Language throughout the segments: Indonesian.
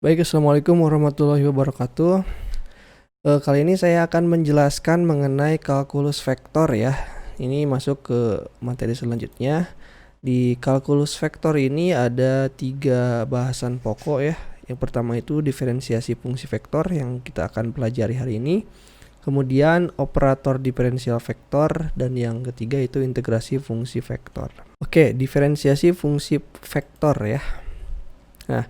Baik, assalamualaikum warahmatullahi wabarakatuh. Kali ini saya akan menjelaskan mengenai kalkulus vektor ya. Ini masuk ke materi selanjutnya. Di kalkulus vektor ini ada 3 bahasan pokok ya. Yang pertama itu diferensiasi fungsi vektor yang kita akan pelajari hari ini. Kemudian operator diferensial vektor, dan yang ketiga itu integrasi fungsi vektor. Oke, diferensiasi fungsi vektor ya. Nah,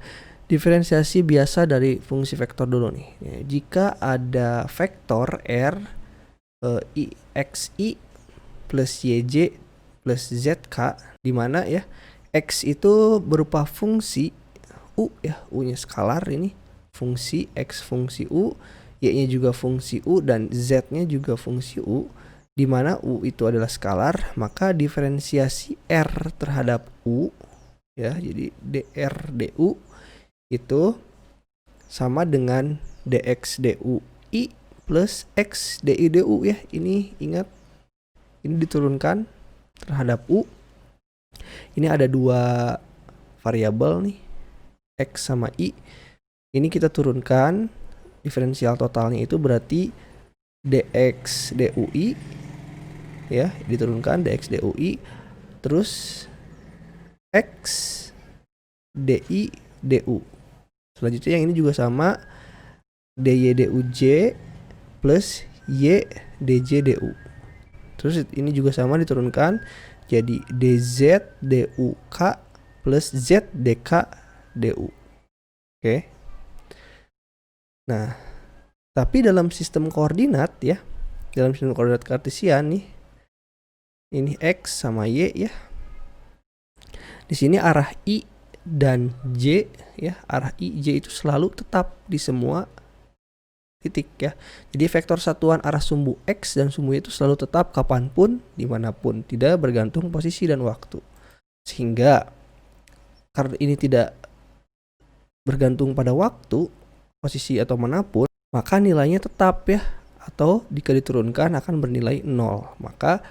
diferensiasi biasa dari fungsi vektor dulu nih. Ya, jika ada vektor R xi plus yj plus zk, di mana ya x itu berupa fungsi u ya, u-nya skalar ini, fungsi x fungsi u, y-nya juga fungsi u, dan z-nya juga fungsi u, di mana u itu adalah skalar, maka diferensiasi R terhadap u ya, jadi dr du itu sama dengan dx du i plus x di du ya. Ini ingat, ini diturunkan terhadap u. Ini ada 2 variabel nih, x sama i. Ini kita turunkan, diferensial totalnya itu berarti dx dui ya, diturunkan dx dui, terus x di du. Selanjutnya yang ini juga sama, dy duj plus y dj du. Terus ini juga sama, diturunkan jadi dz duk plus z dk du. Oke. Nah, tapi dalam sistem koordinat ya, dalam sistem koordinat kartesian nih, ini x sama y ya. Di sini arah i dan j ya, arah i j itu selalu tetap di semua titik ya. Jadi vektor satuan arah sumbu x dan sumbu y itu selalu tetap kapanpun, dimanapun, tidak bergantung posisi dan waktu. Sehingga karena ini tidak bergantung pada waktu, posisi atau manapun, maka nilainya tetap ya, atau jika diturunkan akan bernilai 0. Maka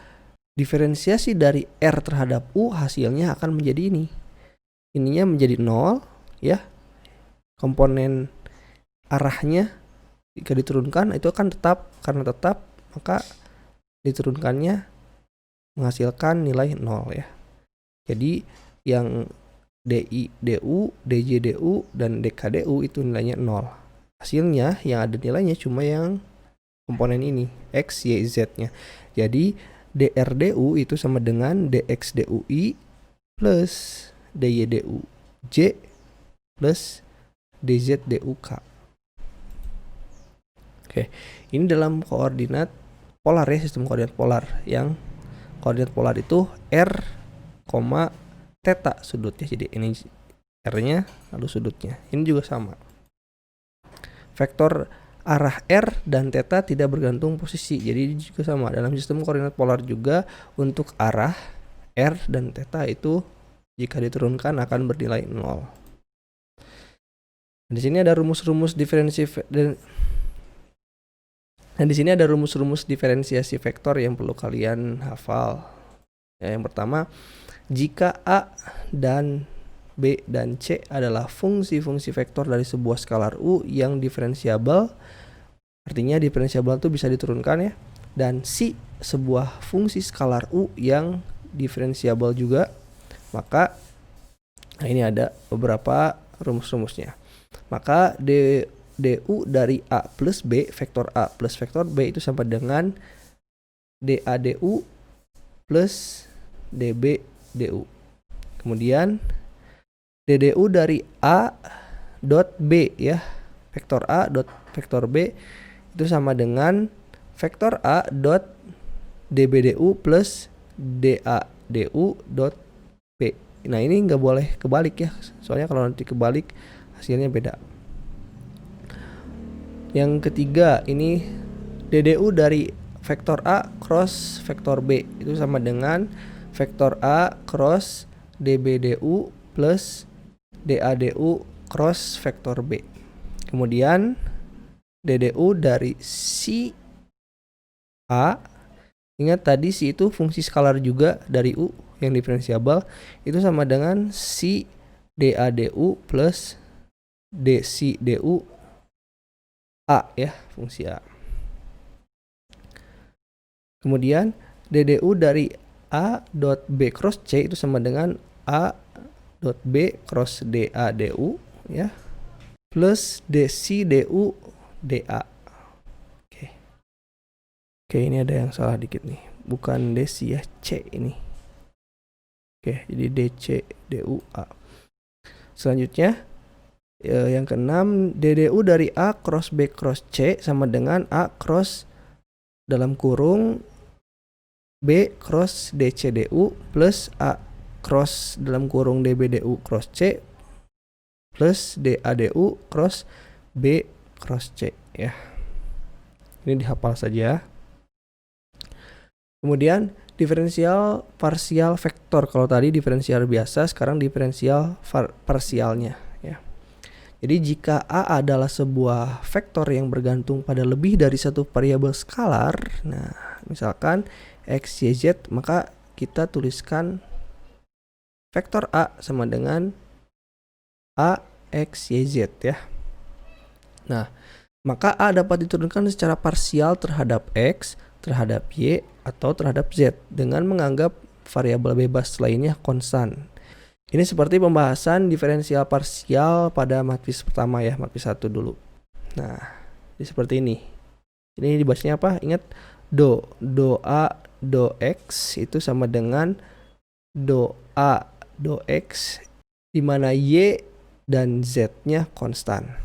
diferensiasi dari R terhadap U hasilnya akan menjadi ini. Ininya menjadi 0 ya. Komponen arahnya jika diturunkan itu akan tetap, karena tetap maka diturunkannya menghasilkan nilai 0 ya. Jadi yang di du, dj du, dan dk du itu nilainya 0. Hasilnya yang ada nilainya cuma yang komponen ini, x, y, z-nya. Jadi dr du itu sama dengan dx dui plus dy duj plus dz duk. Oke, ini dalam koordinat polar ya, sistem koordinat polar, yang koordinat polar itu r, theta sudutnya. Jadi ini r-nya lalu sudutnya. Ini juga sama. Vektor arah r dan theta tidak bergantung posisi. Jadi juga sama dalam sistem koordinat polar juga, untuk arah r dan theta itu jika diturunkan akan bernilai 0. Di sini ada rumus-rumus diferensiasi vektor yang perlu kalian hafal. Ya, yang pertama, jika a dan b dan c adalah fungsi-fungsi vektor dari sebuah skalar u yang diferensiabel, artinya diferensiabel itu bisa diturunkan ya, dan c sebuah fungsi skalar u yang diferensiabel juga, maka ini ada beberapa rumus-rumusnya. Maka du dari a plus b, vektor a plus vektor b itu sama dengan da du plus db du. Kemudian ddu dari a dot b ya, vektor a dot vektor b itu sama dengan vektor a dot db du plus da du dot b. Nah, ini nggak boleh kebalik ya, soalnya kalau nanti kebalik hasilnya beda. Yang ketiga, ini ddu dari vektor a cross vektor b itu sama dengan vektor a cross db du plus da du cross vektor b. Kemudian ddu dari si a, ingat tadi si itu fungsi skalar juga dari u yang diferensiabel, itu sama dengan si da du plus dc du a ya, fungsi a. Kemudian ddu dari a dot b cross c itu sama dengan a dot b cross da du ya, plus dc du da. Oke, ini ada yang salah dikit nih, bukan dc ya, c ini. Oke, jadi dc du a. Selanjutnya yang keenam, ddu dari a cross b cross c sama dengan a cross dalam kurung b cross dc du plus a cross dalam kurung db du cross c plus da du cross b cross c ya. Ini dihafal saja. Kemudian diferensial parsial vektor. Kalau tadi diferensial biasa, sekarang diferensial parsialnya ya. Jadi jika A adalah sebuah vektor yang bergantung pada lebih dari satu variabel skalar, nah misalkan x, y, z, maka kita tuliskan vektor A sama dengan A, x, y, z ya. Nah, maka A dapat diturunkan secara parsial terhadap x, terhadap y, atau terhadap z dengan menganggap variabel bebas lainnya konstan. Ini seperti pembahasan diferensial parsial pada matris pertama ya, matris 1 dulu. Nah, ini seperti ini. Ini dibahasnya apa? Ingat, do A, do x itu sama dengan do A, do x, di mana y dan z-nya konstan.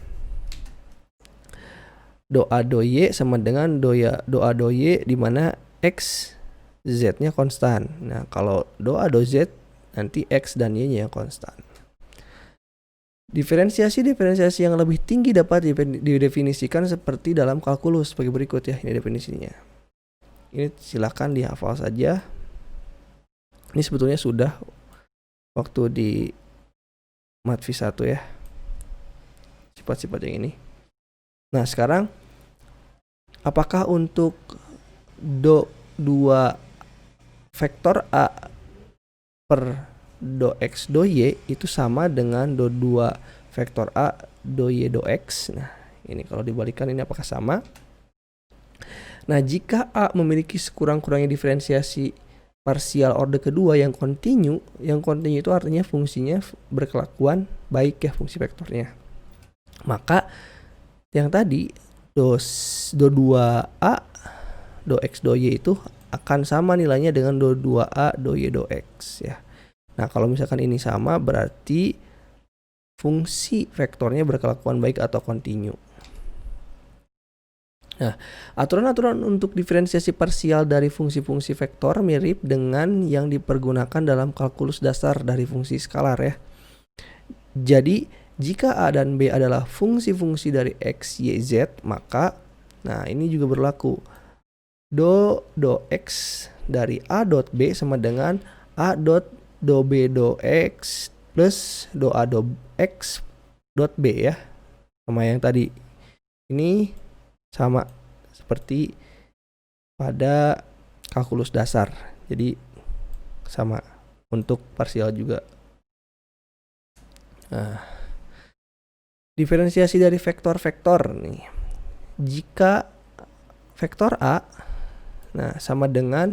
Do A, do y sama dengan do A, do y, di mana x, z-nya konstan. Nah, kalau do A, do z, nanti x dan y-nya konstan. Diferensiasi yang lebih tinggi dapat didefinisikan seperti dalam kalkulus sebagai berikut ya. Ini definisinya. Ini silakan dihafal saja. Ini sebetulnya sudah waktu di matris 1 ya. Sifat-sifat yang ini. Nah, sekarang apakah untuk do 2 vektor A per do x do y itu sama dengan do 2 vektor A do y do x? Nah, ini kalau dibalikan ini apakah sama? Nah, jika A memiliki sekurang-kurangnya diferensiasi parsial order kedua yang kontinu itu artinya fungsinya berkelakuan baik ya, fungsi vektornya. Maka yang tadi do 2A do x do y itu akan sama nilainya dengan do 2A do y do x ya. Nah, kalau misalkan ini sama berarti fungsi vektornya berkelakuan baik atau kontinu. Nah, aturan-aturan untuk diferensiasi parsial dari fungsi-fungsi vektor mirip dengan yang dipergunakan dalam kalkulus dasar dari fungsi skalar ya. Jadi, jika A dan B adalah fungsi-fungsi dari x, y, z, maka nah ini juga berlaku. Do x dari A dot B sama dengan A dot do B do x plus do A do x dot B ya. Sama yang tadi. Ini sama seperti pada kalkulus dasar. Jadi sama untuk parsial juga. Nah, diferensiasi dari vektor-vektor nih. Jika vektor A nah sama dengan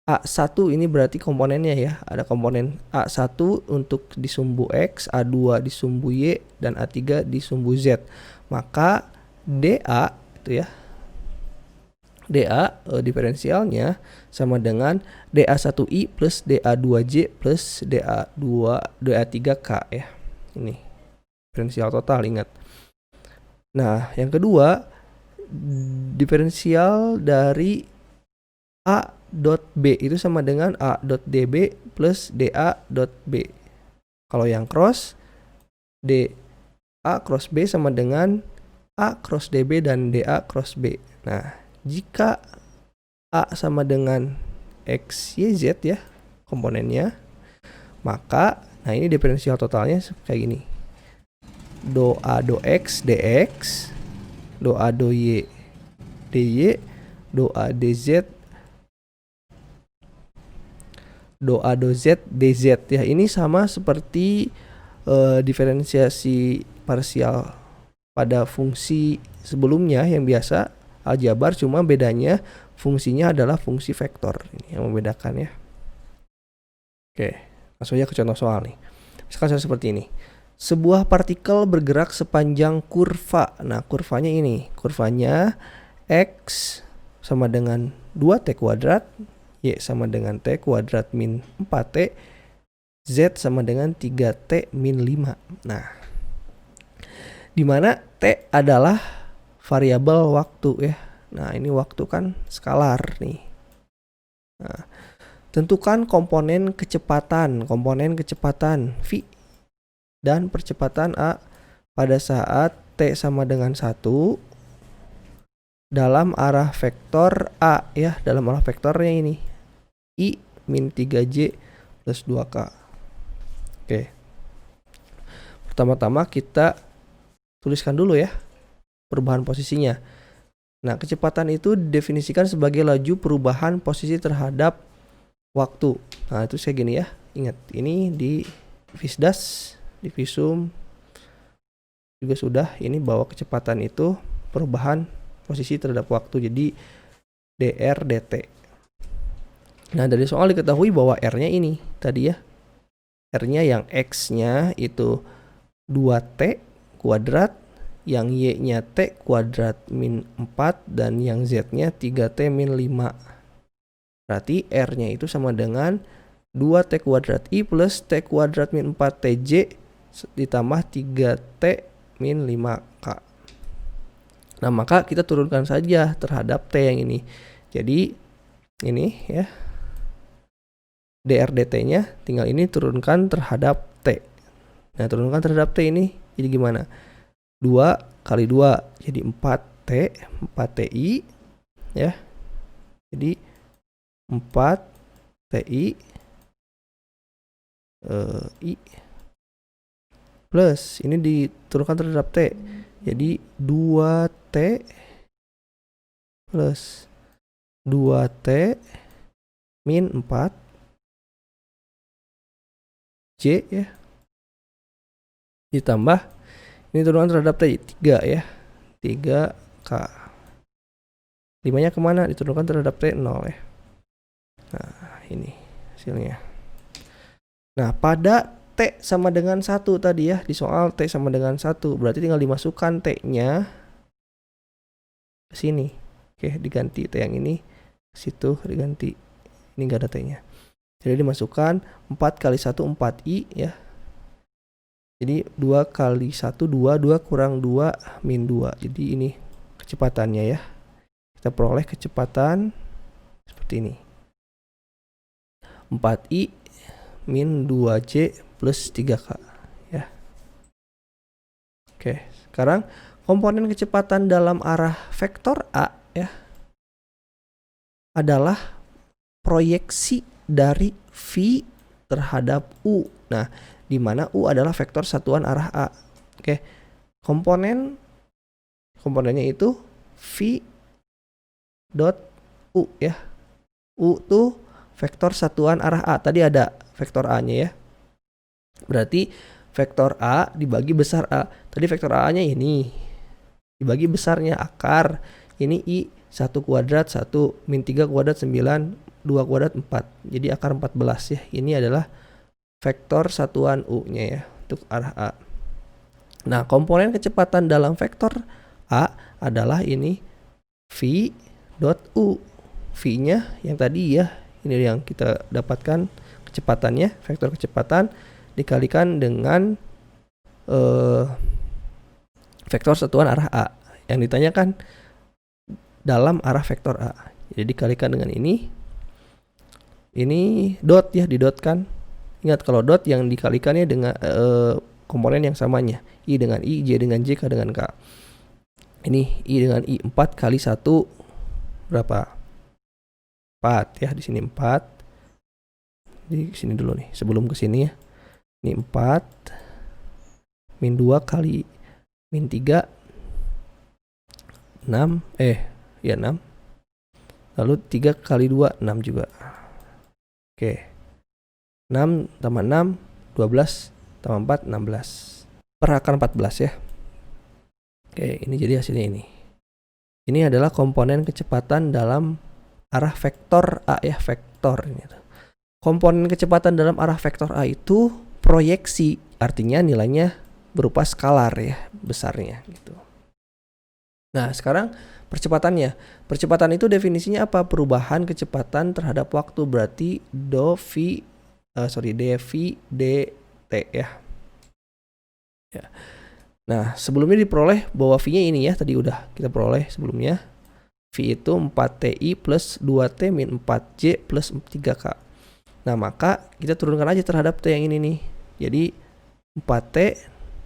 A1, ini berarti komponennya ya. Ada komponen A1 untuk di sumbu X, A2 di sumbu Y, dan A3 di sumbu Z. Maka DA itu ya. DA diferensialnya sama dengan DA1I plus DA2J plus DA3K ya. Ini diferensial total, ingat. Nah, yang kedua, diferensial dari A dot B itu sama dengan A dot DB plus DA dot B. Kalau yang cross, DA cross B sama dengan A cross DB dan DA cross B. Nah, jika A sama dengan X, Y, Z ya komponennya, maka nah ini diferensial totalnya kayak gini. Do A do X dx, do A do Y dy, do A dz, do A do Z dz ya. Ini sama seperti diferensiasi parsial pada fungsi sebelumnya yang biasa aljabar, cuma bedanya fungsinya adalah fungsi vektor. Ini yang membedakan ya. Oke, langsung aja ke contoh soal nih. Misalkan soal seperti ini. Sebuah partikel bergerak sepanjang kurva. Nah, kurvanya ini. Kurvanya X sama dengan 2T kuadrat, Y sama dengan T kuadrat min 4T, Z sama dengan 3T min 5. Nah, dimana T adalah variabel waktu ya. Nah, ini waktu kan skalar nih. Nah, tentukan komponen kecepatan V dan percepatan A pada saat T sama dengan 1 dalam arah vektor A ya, dalam arah vektornya ini I min 3J plus 2K. Oke. Pertama-tama kita tuliskan dulu ya perubahan posisinya. Nah, kecepatan itu didefinisikan sebagai laju perubahan posisi terhadap waktu. Nah, itu saya gini ya. Ingat, ini di Visdas, di Visum juga sudah ini bahwa kecepatan itu perubahan posisi terhadap waktu. Jadi dr dt. Nah, dari soal diketahui bahwa r-nya ini tadi ya. R-nya yang x-nya itu 2t kuadrat, yang y-nya t kuadrat min 4, dan yang z-nya 3t min 5. Berarti r-nya itu sama dengan 2t kuadrat i plus t kuadrat min 4tj ditambah 3t min 5k. Nah, maka kita turunkan saja terhadap t yang ini. Jadi ini ya, dr dt-nya tinggal ini turunkan terhadap t. Nah, turunkan terhadap t ini jadi gimana? 2 kali 2 jadi 4t, 4ti ya. Jadi 4ti i plus ini diturunkan terhadap t. Jadi 2t plus 2t min 4 J ya, ditambah ini turunkan terhadap T 3 ya, 3K. 5 nya kemana? Diturunkan terhadap T 0 ya. Nah, ini hasilnya. Nah, pada T sama dengan 1 tadi ya, di soal T sama dengan 1, berarti tinggal dimasukkan T-nya ke sini. Oke, diganti T yang ini ke situ, diganti. Ini enggak ada T-nya. Jadi dimasukkan 4 kali 1 4i ya. Jadi 2 kali 1 2, 2 kurang 2 min 2. Jadi ini kecepatannya ya. Kita peroleh kecepatan seperti ini. 4i min 2j plus 3k ya. Oke, sekarang komponen kecepatan dalam arah vektor A ya adalah proyeksi dari V terhadap U. Nah, di mana U adalah vektor satuan arah A. Oke. Komponennya itu V dot U ya. U tuh vektor satuan arah A. Tadi ada vektor A-nya ya. Berarti vektor A dibagi besar A. Tadi vektor A-nya ini dibagi besarnya akar. Ini I 1 kuadrat 1 min 3 kuadrat 9 2 kuadrat 4. Jadi akar 14 ya. Ini adalah vektor satuan U-nya ya untuk arah A. Nah, komponen kecepatan dalam vektor A adalah ini V dot U. V-nya yang tadi ya, ini yang kita dapatkan kecepatannya, vektor kecepatan dikalikan dengan vektor satuan arah A. Yang ditanyakan dalam arah vektor A. Jadi dikalikan dengan ini dot ya, didotkan. Ingat kalau dot yang dikalikannya dengan komponen yang samanya. I dengan I, J dengan J, K dengan K. Ini I dengan I, 4 kali 1 berapa? 4 ya, di sini 4. Di sini dulu nih, sebelum ke sini ya. Ini 4 min 2 kali min 3 6 ya 6. Lalu 3 kali 2 6 juga. Oke. 6 tambah 6 12 tambah 4 16. per akar 14 ya. Oke, ini jadi hasilnya ini. Ini adalah komponen kecepatan dalam arah vektor A ya, vektor ini. Komponen kecepatan dalam arah vektor A itu proyeksi, artinya nilainya berupa skalar ya, besarnya gitu. Nah, sekarang percepatannya. Percepatan itu definisinya apa? Perubahan kecepatan terhadap waktu, berarti dv dt ya. Nah, sebelumnya diperoleh bahwa V-nya ini ya, tadi udah kita peroleh sebelumnya. V itu 4TI plus 2T min 4J plus 3K. Nah, maka kita turunkan aja terhadap T yang ini nih. Jadi 4T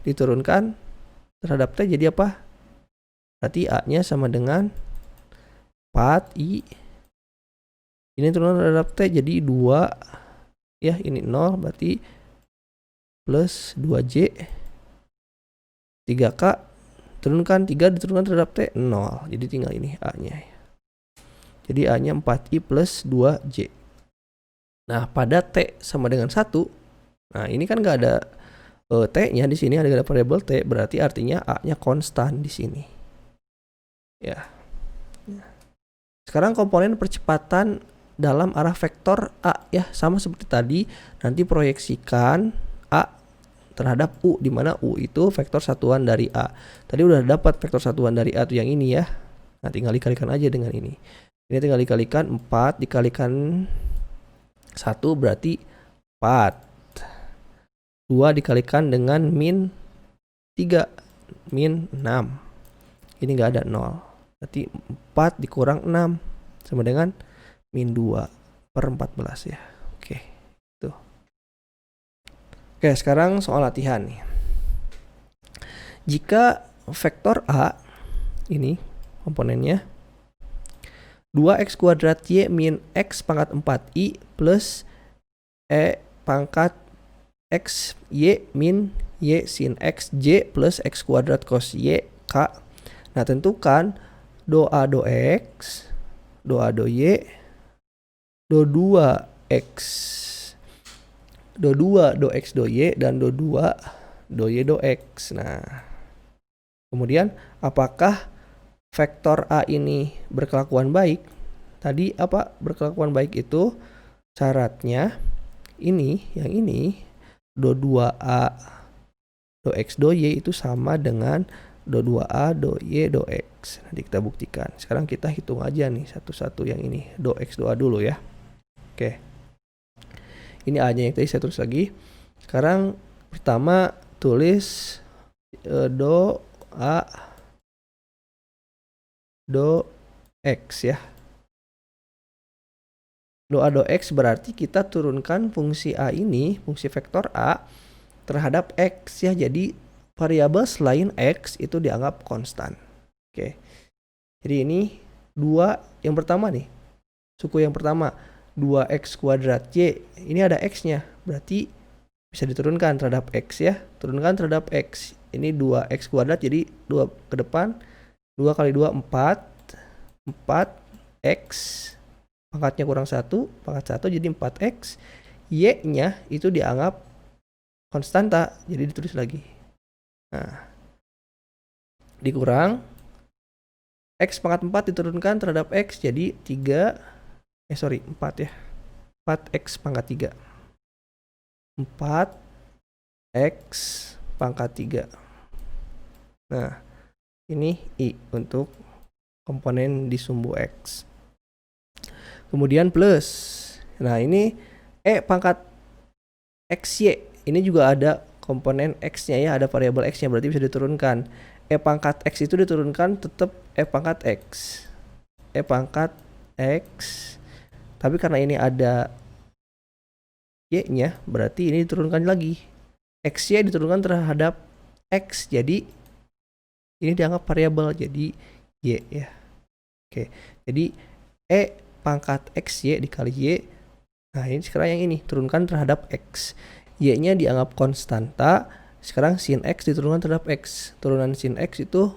diturunkan terhadap T jadi apa? Berarti A-nya sama dengan 4I. Ini turun terhadap T jadi 2. Ya, ini 0 berarti plus 2J. 3K turunkan 3 diturunkan terhadap T 0. Jadi tinggal ini A-nya. Jadi A-nya 4I plus 2J. Nah, pada T sama dengan 1. Nah, ini kan nggak ada T-nya di sini, ada variabel T, berarti artinya A-nya konstan di sini. Ya. Sekarang komponen percepatan dalam arah vektor A ya, sama seperti tadi, nanti proyeksikan A terhadap U, di mana U itu vektor satuan dari A. Tadi udah dapat vektor satuan dari A tuh yang ini ya. Nah, tinggal dikalikan aja dengan ini. Ini tinggal dikalikan 4 dikalikan 1 berarti 4. 2 dikalikan dengan min 3 min 6. Ini enggak ada 0. Berarti 4 dikurang 6 sama dengan min 2 per 14 ya. Oke. Tuh. Oke, sekarang soal latihan nih. Jika vektor A ini komponennya 2x kuadrat y min x pangkat 4i plus e pangkat x y min y sin x j plus x kuadrat cos y k. Nah, tentukan do A do x, do A do y, do 2x, do 2 do x do y, dan do 2 do y do x. Nah, kemudian apakah vektor A ini berkelakuan baik? Tadi apa berkelakuan baik itu? Syaratnya ini, yang ini, do 2A do x do y itu sama dengan do 2A do y do x. Nanti kita buktikan. Sekarang kita hitung aja nih satu-satu yang ini. Do x do A dulu ya. Oke. Ini A-nya yang tadi saya tulis lagi. Sekarang pertama tulis do A do x ya. Do A do x berarti kita turunkan fungsi A ini, fungsi vektor A terhadap x ya. Jadi variabel selain x itu dianggap konstan. Oke. Jadi ini 2 yang pertama nih. Suku yang pertama 2x kuadrat y. Ini ada x-nya. Berarti bisa diturunkan terhadap x ya. Turunkan terhadap x. Ini 2x kuadrat jadi 2 ke depan. 2 kali 2 4. 4x pangkatnya kurang 1, pangkat 1 jadi 4x. Y-nya itu dianggap konstanta, jadi ditulis lagi. Nah, dikurang x pangkat 4 diturunkan terhadap x jadi 4 ya. 4x pangkat 3. 4x pangkat 3. Nah, ini I untuk komponen di sumbu X. Kemudian plus. Nah, ini E pangkat XY. Ini juga ada komponen X-nya ya, ada variabel X-nya, berarti bisa diturunkan. E pangkat X itu diturunkan tetap E pangkat X. E pangkat X. Tapi karena ini ada Y-nya, berarti ini diturunkan lagi. XY diturunkan terhadap X, jadi ini dianggap variabel, jadi Y ya. Oke, jadi E pangkat XY dikali Y. Nah, ini sekarang yang ini turunkan terhadap X. Y-nya dianggap konstanta. Sekarang sin X diturunkan terhadap X. Turunan sin X itu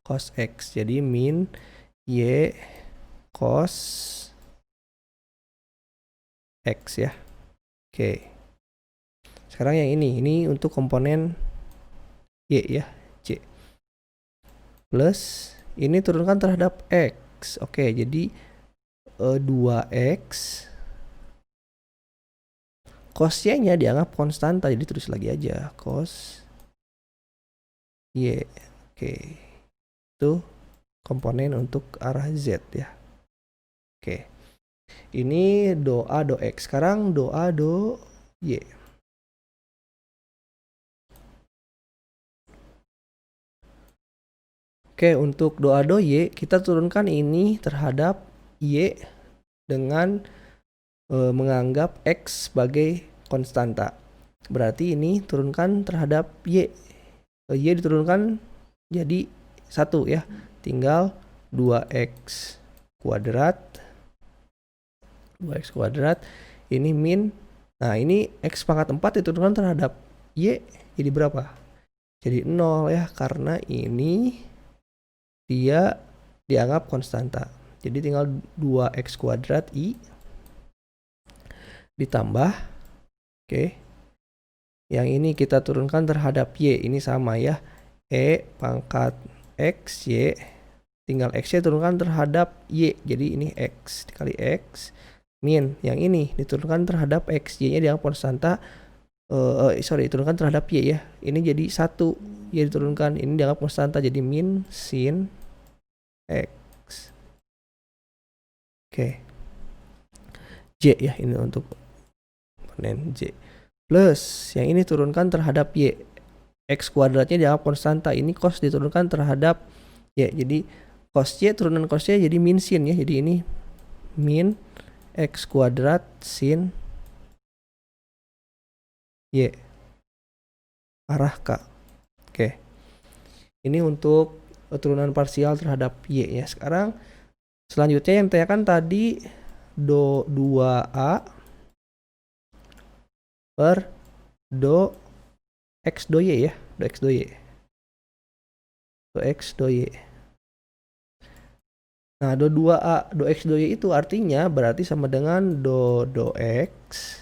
cos X. Jadi min Y cos X ya. Oke. Sekarang yang ini untuk komponen Y ya, C. Plus ini turunkan terhadap X. Oke, jadi 2X. Cos Y-nya dianggap konstanta, jadi tulis lagi aja. Cos Y. Oke. Itu komponen untuk arah Z ya. Oke. Ini do A, do X. Sekarang do A, do Y. Oke, untuk do A, do Y, kita turunkan ini terhadap Y dengan menganggap X sebagai konstanta. Berarti ini turunkan terhadap Y. Y diturunkan jadi 1 ya. Tinggal 2X kuadrat. 2X kuadrat. Ini min. Nah, ini X pangkat 4 diturunkan terhadap Y. Jadi berapa? Jadi 0 ya. Karena ini dia dianggap konstanta. Jadi tinggal 2X kuadrat I ditambah. Oke. Yang ini kita turunkan terhadap Y. Ini sama ya. E pangkat X Y. Tinggal X-nya turunkan terhadap Y. Jadi ini X dikali X. Min. Yang ini diturunkan terhadap X. Y-nya dianggap konstanta. Diturunkan terhadap Y ya. Ini jadi 1. Y diturunkan. Ini dianggap konstanta. Jadi min sin X. Oke. J ya. Ini untuk komponen J. Plus yang ini turunkan terhadap Y. X kuadratnya dianggap konstanta. Ini cos diturunkan terhadap Y. Jadi cos Y turunan cos Y jadi min sin ya. Jadi ini min X kuadrat sin Y arah K. Oke. Ini untuk turunan parsial terhadap Y ya. Sekarang selanjutnya yang ditanyakan tadi do 2A per do X do Y ya. Do X do Y. Do X do Y. Nah, do 2A do X do Y itu artinya berarti sama dengan do X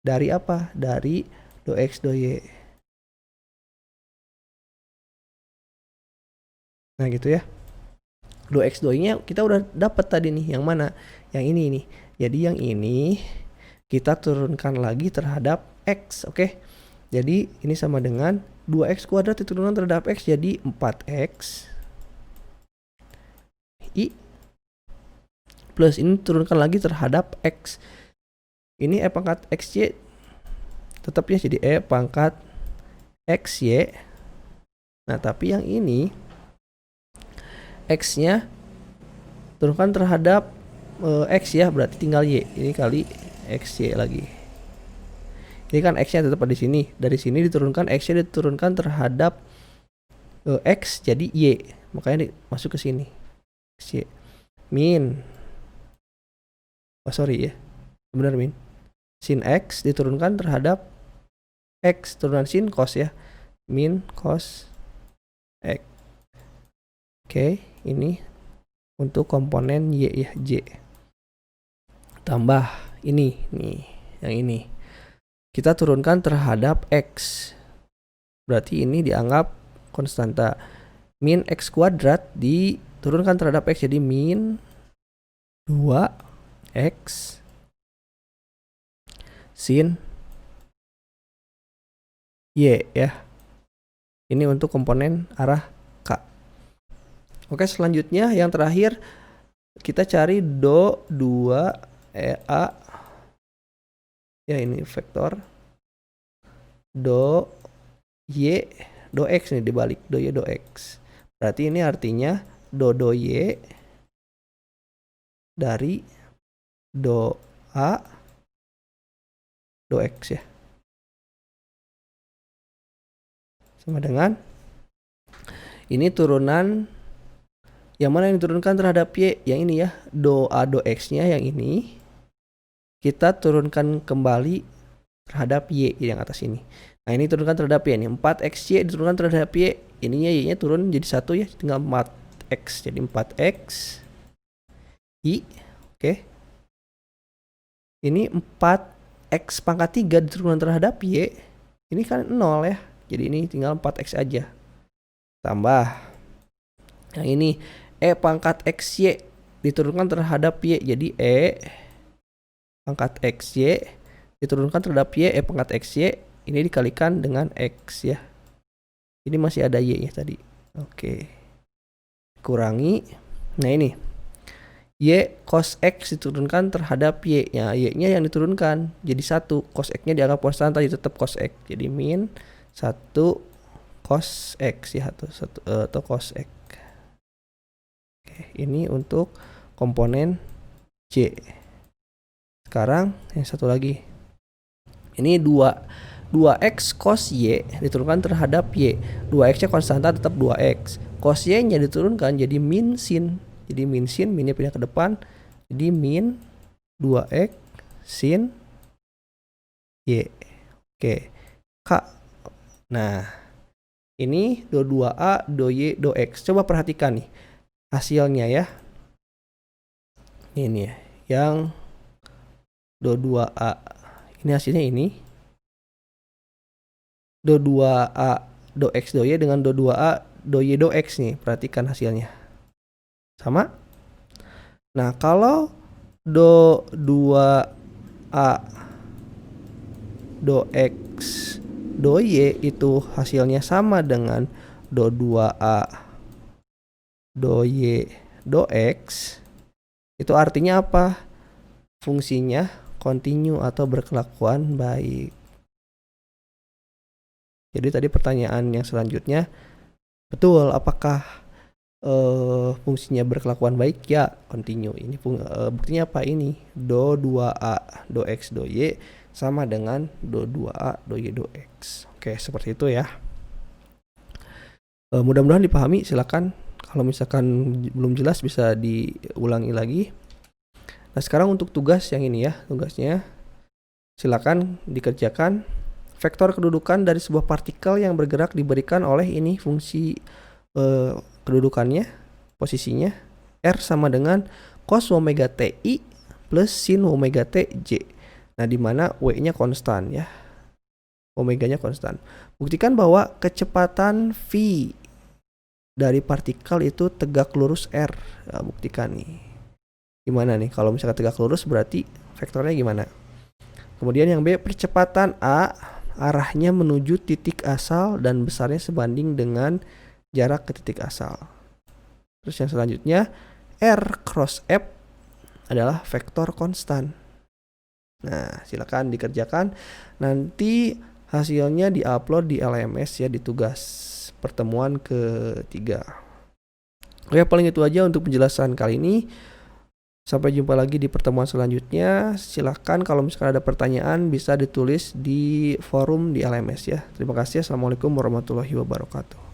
dari apa? Dari do X do Y. Nah, gitu ya. Do X do Y-nya kita udah dapat tadi nih. Yang mana? Yang ini nih. Jadi yang ini kita turunkan lagi terhadap X. Oke. Jadi ini sama dengan 2X kuadrat diturunkan terhadap X jadi 4X I plus ini turunkan lagi terhadap X. Ini E pangkat XY tetap ya jadi E pangkat XY. Nah, tapi yang ini X-nya turunkan terhadap X ya, berarti tinggal Y. Ini kali XY lagi. Ini kan X-nya tetap di sini. Dari sini diturunkan X-nya diturunkan terhadap X jadi Y. Makanya masuk ke sini. XY min. Oh, sorry ya. Benar min. Sin X diturunkan terhadap X. Turunan sin cos ya. Min cos X. Oke, ini untuk komponen Y ya, J. Tambah ini nih, yang ini. Kita turunkan terhadap X. Berarti ini dianggap konstanta. Min X kuadrat diturunkan terhadap X jadi min 2X sin Y ya. Ini untuk komponen arah K. Oke, selanjutnya yang terakhir kita cari do 2A ya, ini vektor do Y do X nih dibalik do Y do X. Berarti ini artinya do Y dari do A do X ya. Sama dengan ini turunan yang mana yang diturunkan terhadap Y? Yang ini ya, do A do X-nya yang ini kita turunkan kembali terhadap Y yang atas ini. Nah, ini turunkan terhadap Y, ini 4XY diturunkan terhadap Y. Ininya Y-nya turun jadi 1 ya, tinggal 4X. Jadi 4X I. Oke. Ini 4X pangkat 3 diturunkan terhadap Y. Ini kan 0 ya. Jadi ini tinggal 4X aja. Tambah. Yang ini E pangkat XY diturunkan terhadap Y. Jadi E pangkat XY diturunkan terhadap Y. E pangkat XY ini dikalikan dengan X ya. Ini masih ada Y ya tadi. Oke. Kurangi. Nah ini. Y cos X diturunkan terhadap Y. Ya, Y-nya yang diturunkan. Jadi 1. Cos X-nya dianggap konstan, tadi tetap cos X. Jadi min 1 cos X ya. Atau cos X. Oke, ini untuk komponen Y. Sekarang yang satu lagi. Ini 2X cos Y diturunkan terhadap Y. 2X-nya konstanta tetap 2X. Cos Y-nya diturunkan jadi min sin. Jadi min sin, minnya pindah ke depan. Jadi min 2X sin Y. Oke. K. Nah, ini do 2A, do Y, do X. Coba perhatikan nih hasilnya ya. Ini ya, yang do 2A. Ini hasilnya ini. Do 2A, do X, do Y dengan do 2A, do Y, do X nih. Perhatikan hasilnya. Sama. Nah, kalau do 2A, do X, do Y itu hasilnya sama dengan do 2A, do Y, do X, itu artinya apa? Fungsinya kontinu atau berkelakuan baik. Jadi tadi pertanyaan yang selanjutnya, betul, apakah fungsinya berkelakuan baik? Ya, kontinu. Ini buktinya apa ini? Do 2A, do X, do Y sama dengan do 2A, do Y, do X. Oke, seperti itu ya. Mudah-mudahan dipahami. Silakan kalau misalkan belum jelas bisa diulangi lagi. Nah, sekarang untuk tugas yang ini ya, tugasnya silakan dikerjakan. Vektor kedudukan dari sebuah partikel yang bergerak diberikan oleh ini fungsi kedudukannya, posisinya R sama dengan cos omega TI plus sin omega TJ. Nah, di mana W-nya konstan ya. Omeganya konstan. Buktikan bahwa kecepatan V dari partikel itu tegak lurus R. Nah, buktikan nih. Gimana nih? Kalau misalkan tegak lurus berarti vektornya gimana? Kemudian yang B, percepatan A arahnya menuju titik asal dan besarnya sebanding dengan jarak ke titik asal. Terus yang selanjutnya, R cross F adalah vektor konstan. Nah, silakan dikerjakan. Nanti hasilnya diupload di LMS ya, di tugas pertemuan ketiga. Oke, paling itu aja untuk penjelasan kali ini. Sampai jumpa lagi di pertemuan selanjutnya. Silakan kalau misalkan ada pertanyaan bisa ditulis di forum di LMS ya. Terima kasih. Assalamualaikum warahmatullahi wabarakatuh.